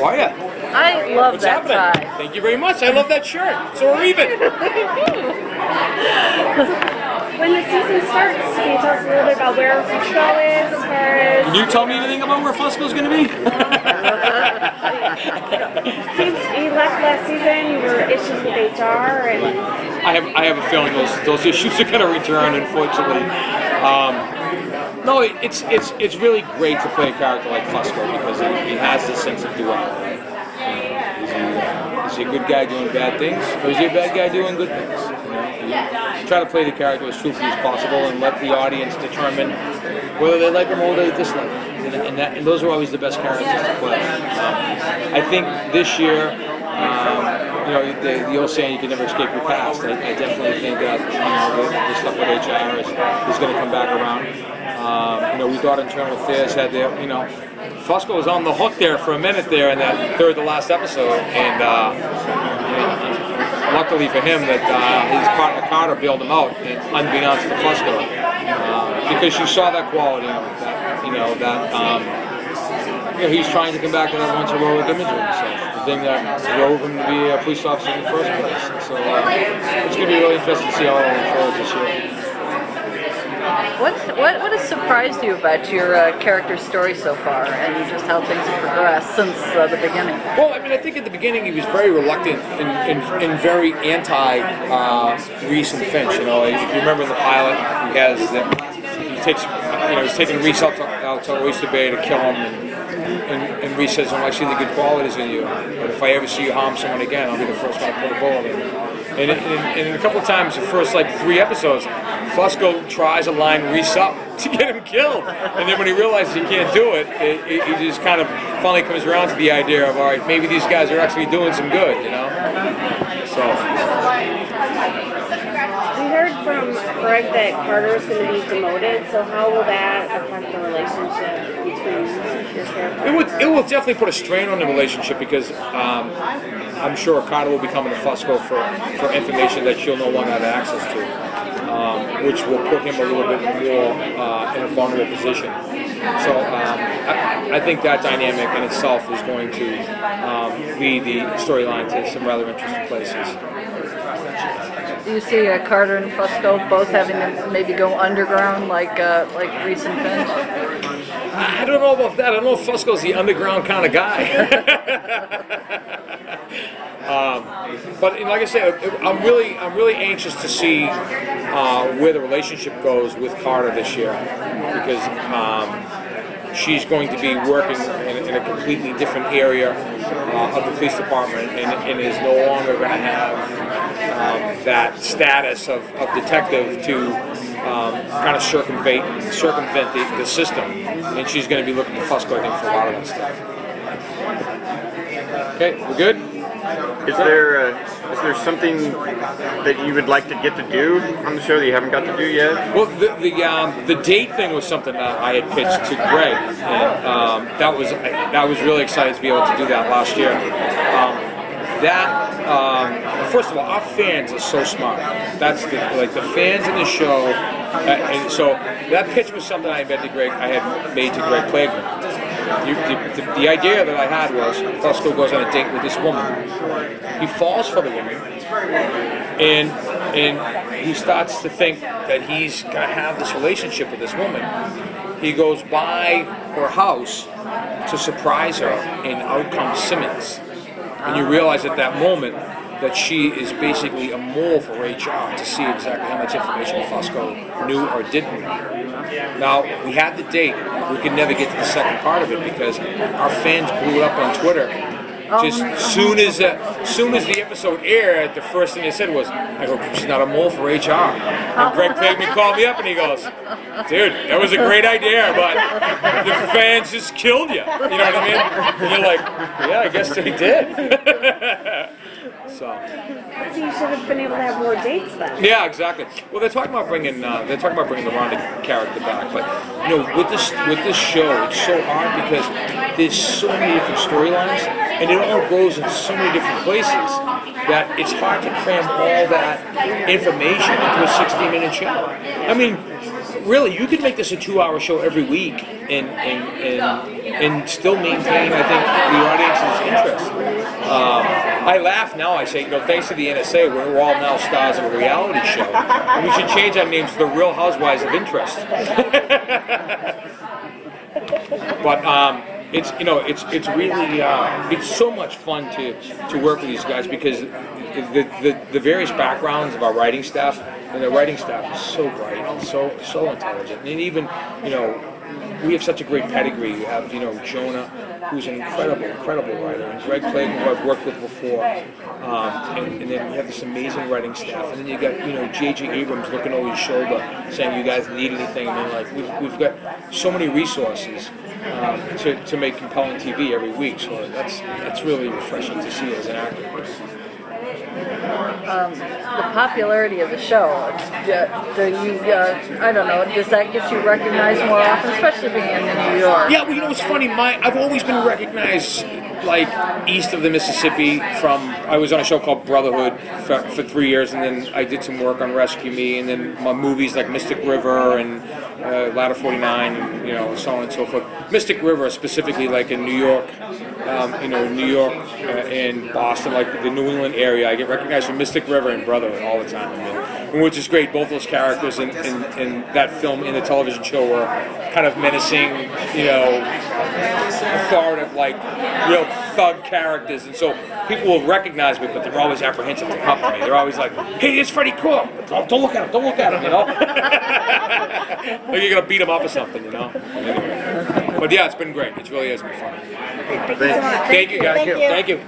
are you? I love What's that happening? tie. Thank you very much. I love that shirt. So we're even. When the season starts, can you tell us a little bit about where Fusco is as far as... Can you tell me anything about where Fusco's going to be? Since you left last season, you were issues with HR and... I have a feeling those issues are going to return, unfortunately. No, it's really great to play a character like Fusco because he has this sense of duality. Is he a good guy doing bad things, or is he a bad guy doing good things? You try to play the character as truthfully as possible and let the audience determine whether they like him or whether they dislike him. And those are always the best characters to play. I think this year, the old saying, you can never escape your past. I definitely think that the stuff with HR is going to come back around. We thought Internal Affairs had their, Fusco was on the hook there for a minute there in that third to last episode, and luckily for him that his partner Carter bailed him out, unbeknownst to Fusco, because she saw that quality, he's trying to come back to that once heroic image of himself, the thing that drove him to be a police officer in the first place. So it's going to be really interesting to see how it unfolds this year. What has surprised you about your character's story so far, and just how things have progressed since the beginning? Well, I mean, I think at the beginning he was very reluctant and very anti-Reese and Finch. If you remember in the pilot, he's taking Reese out to Oyster Bay to kill him, and Reese says, "I see the good qualities in you, but if I ever see you harm someone again, I'll be the first one to put a bullet in you." And a couple of times, the first 3 episodes, Fusco tries to line Reese up to get him killed, and then when he realizes he can't do it, he just kind of finally comes around to the idea of, all right, maybe these guys are actually doing some good, So. We heard from Greg that Carter is going to be demoted, so how will that affect the relationship between your characters? It will definitely put a strain on the relationship because I'm sure Carter will be coming to Fusco for information that she'll no longer have access to, which will put him a little bit more in a vulnerable position. So I think that dynamic in itself is going to lead the storyline to some rather interesting places. Do you see Carter and Fusco both having to maybe go underground like Reese and Finch? I don't know about that. I don't know if Fusco's the underground kind of guy. But like I said, I'm really anxious to see where the relationship goes with Carter this year, because she's going to be working in a completely different area of the police department, and is no longer going to have that status of detective to kind of circumvent the system, and she's going to be looking to Fusco, I think, for a lot of that stuff. Okay, we're good? Is there something that you would like to get to do on the show that you haven't got to do yet? Well, the date thing was something that I had pitched to Greg, and that was really excited to be able to do that last year. First of all, our fans are so smart. That's the fans in the show, and so that pitch was something I had made to Greg Plagman. The idea that I had was Fusco goes on a date with this woman. He falls for the woman, and he starts to think that he's going to have this relationship with this woman. He goes by her house to surprise her, and out comes Simmons. And you realize at that moment that she is basically a mole for HR to see exactly how much information Fusco knew or didn't know. Now, we had the date. We could never get to the second part of it because our fans blew it up on Twitter. Just soon as the episode aired, the first thing they said was, I go, she's not a mole for HR. And Greg Plagman called me up and he goes, dude, that was a great idea, but the fans just killed you. You know what I mean? And you're like, yeah, I guess they did. So you should have been able to have more dates then. Yeah, exactly. Well, they're talking about bringing the Rhonda character back, but with this show, it's so hard because there's so many different storylines, and it all goes in so many different places that it's hard to cram all that information into a 60-minute show. I mean, really, you could make this a 2-hour show every week and still maintain, I think, the audience's interest. I laugh now. I say, thanks to the NSA, we're all now stars of a reality show. And we should change our names to the Real Housewives of Interest. But it's it's really it's so much fun to work with these guys because the various backgrounds of our writing staff, and the writing staff is so bright and so intelligent, and even we have such a great pedigree. We have Jonah, who's an incredible writer, and Greg Clayton, who I've worked with before, and then we have this amazing writing staff, and then you got J.J. Abrams looking over his shoulder, saying, "You guys need anything?" I mean, like we've got so many resources to make compelling TV every week, so that's really refreshing to see as an actor. The popularity of the show, I don't know, does that get you recognized more often, especially being in New York? Yeah, well, it's funny. I've always been recognized like east of the Mississippi. I was on a show called Brotherhood for 3 years, and then I did some work on Rescue Me, and then my movies like Mystic River and Ladder 49, and so on and so forth. Mystic River specifically, like in New York, New York and Boston, like the New England area. I get recognized for Mystic River and Brotherhood all the time. Which is great. Both those characters in that film and the television show were kind of menacing, authoritative, like real thug characters, and so people will recognize me, but they're always apprehensive to come up to me. They're always like, "Hey, it's Freddie Cool. Don't look at him. Don't look at him." Like you're gonna beat him up or something, Anyway. But yeah, it's been great. It really has been fun. Thank you. Thank you, guys. Thank you.